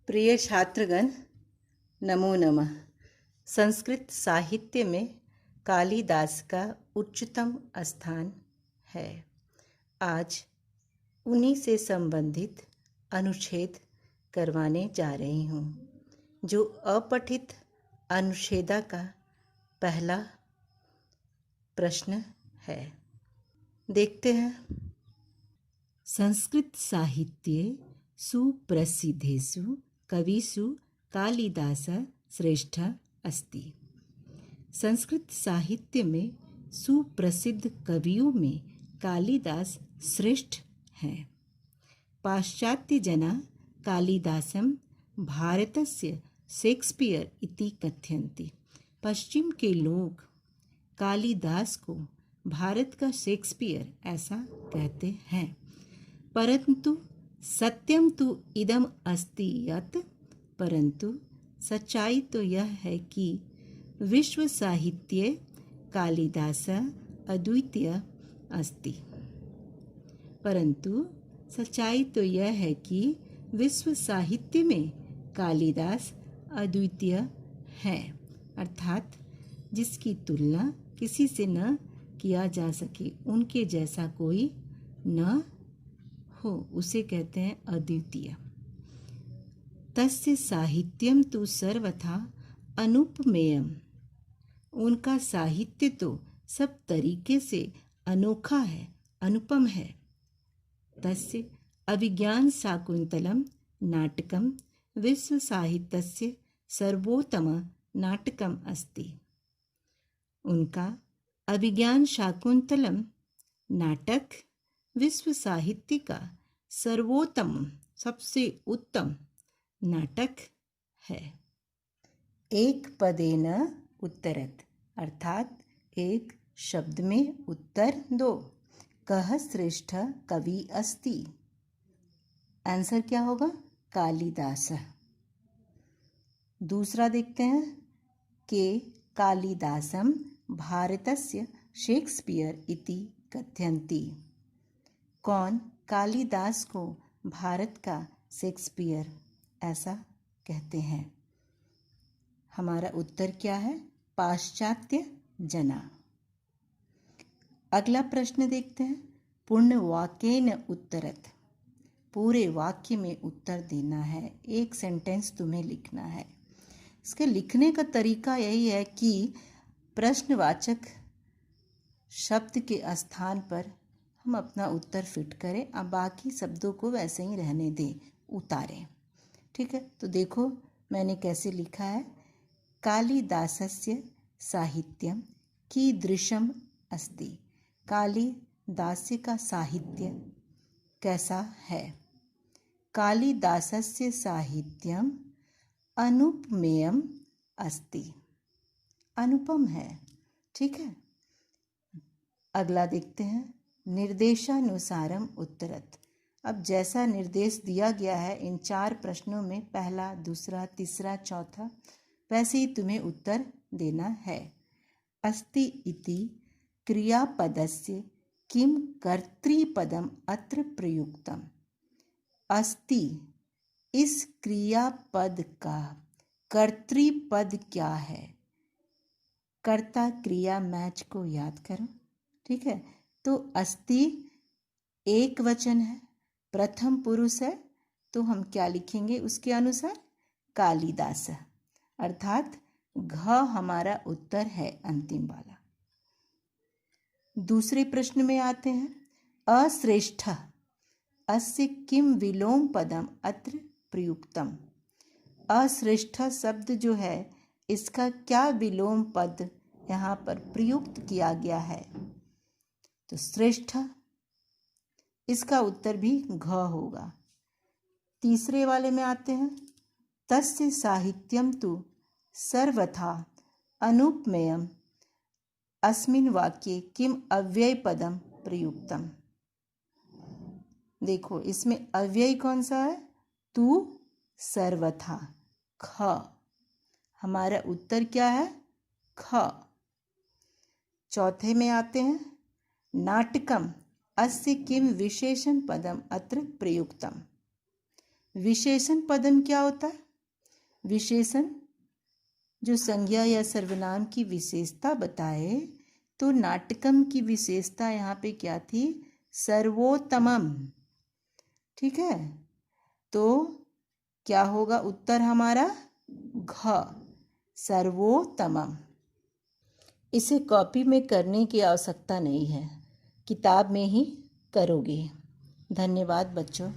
प्रिय छात्रगण, नमो नमः। संस्कृत साहित्य में कालिदास का उच्चतम स्थान है। आज उन्हीं से संबंधित अनुच्छेद करवाने जा रही हूँ, जो अपठित अनुच्छेदा का पहला प्रश्न है। देखते हैं। संस्कृत साहित्ये सुप्रसिद्धेषु कविषु कालिदासः श्रेष्ठः अस्ति। संस्कृत साहित्य में सुप्रसिद्ध कवियों में कालिदास श्रेष्ठ हैं। पाश्चात्य जना कालिदासं भारतस्य शेक्सपियर इति कथयन्ति। पश्चिम के लोग कालिदास को भारत का शेक्सपियर ऐसा कहते हैं। परंतु सत्यम तु इदम अस्ति यत्, परंतु सच्चाई तो यह है कि विश्व साहित्ये कालिदासः अद्वितीय अस्ति। परंतु सच्चाई तो यह है कि विश्व साहित्य में कालिदास अद्वितीय है, अर्थात जिसकी तुलना किसी से न किया जा सके, उनके जैसा कोई न हो, उसे कहते हैं अद्वितीय। तस्य साहित्यम तु सर्वथा अनुपमेयम्, उनका साहित्य तो सब तरीके से अनोखा है, अनुपम है। तस्य अभिज्ञान शाकुंतलम नाटकम विश्व साहित्यस्य सर्वोत्तम नाटकम अस्ति। उनका अभिज्ञान शाकुंतलम नाटक विश्व साहित्य का सर्वोत्तम, सबसे उत्तम नाटक है। एक पदेन उत्तरत, अर्थात एक शब्द में उत्तर दो। कः श्रेष्ठ कवि अस्ति, आंसर क्या होगा? कालिदासः। दूसरा देखते हैं कि कालिदासं भारतस्य शेक्सपियर इति कथयन्ति। कौन कालिदास को भारत का शेक्सपियर ऐसा कहते हैं? हमारा उत्तर क्या है? पाश्चात्य जना। अगला प्रश्न देखते हैं। पूर्ण वाक्येन उत्तरत, पूरे वाक्य में उत्तर देना है। एक सेंटेंस तुम्हें लिखना है। इसके लिखने का तरीका यही है कि प्रश्नवाचक शब्द के स्थान पर हम अपना उत्तर फिट करें, अब बाकी शब्दों को वैसे ही रहने दें, उतारें। ठीक है, तो देखो मैंने कैसे लिखा है। कालिदासस्य साहित्यम कीदृशम अस्ति, कालिदास का साहित्य कैसा है? कालिदासस्य साहित्यम अनुपमेयम अस्ति, अनुपम है। ठीक है, अगला देखते हैं। निर्देशानुसारम उत्तरत, अब जैसा निर्देश दिया गया है इन 4 प्रश्नों में, पहला, दूसरा, तीसरा, चौथा, वैसे ही तुम्हें उत्तर देना है। अस्ति इति क्रियापदस्य किम कर्तृपदम अत्र प्रयुक्तम। अस्ति, इस क्रियापद का कर्तृपद क्या है? कर्ता क्रिया मैच को याद करो। ठीक है, तो अस्ति एक वचन है, प्रथम पुरुष है, तो हम क्या लिखेंगे उसके अनुसार? कालिदास, अर्थात घ हमारा उत्तर है अंतिम वाला। दूसरे प्रश्न में आते हैं। अश्रेष्ठ अस्य किम विलोम पदम अत्र प्रयुक्तम। अश्रेष्ठ शब्द जो है, इसका क्या विलोम पद यहाँ पर प्रयुक्त किया गया है? तो श्रेष्ठ, इसका उत्तर भी घ होगा। तीसरे वाले में आते हैं। तस्य साहित्यम तु सर्वथा अनुपमेयम अस्मिन् वाक्ये किम अव्यय पदम प्रयुक्तम। देखो इसमें अव्यय कौन सा है? तु सर्वथा, ख। हमारा उत्तर क्या है? ख। चौथे में आते हैं। नाटकम अस्य किम विशेषण पदम अत्र प्रयुक्तम। विशेषण पदम क्या होता है? विशेषण जो संज्ञा या सर्वनाम की विशेषता बताए, तो नाटकम की विशेषता यहाँ पे क्या थी? सर्वोत्तमम। ठीक है, तो क्या होगा उत्तर हमारा? घ, सर्वोत्तमम। इसे कॉपी में करने की आवश्यकता नहीं है, किताब में ही करोगे। धन्यवाद बच्चों।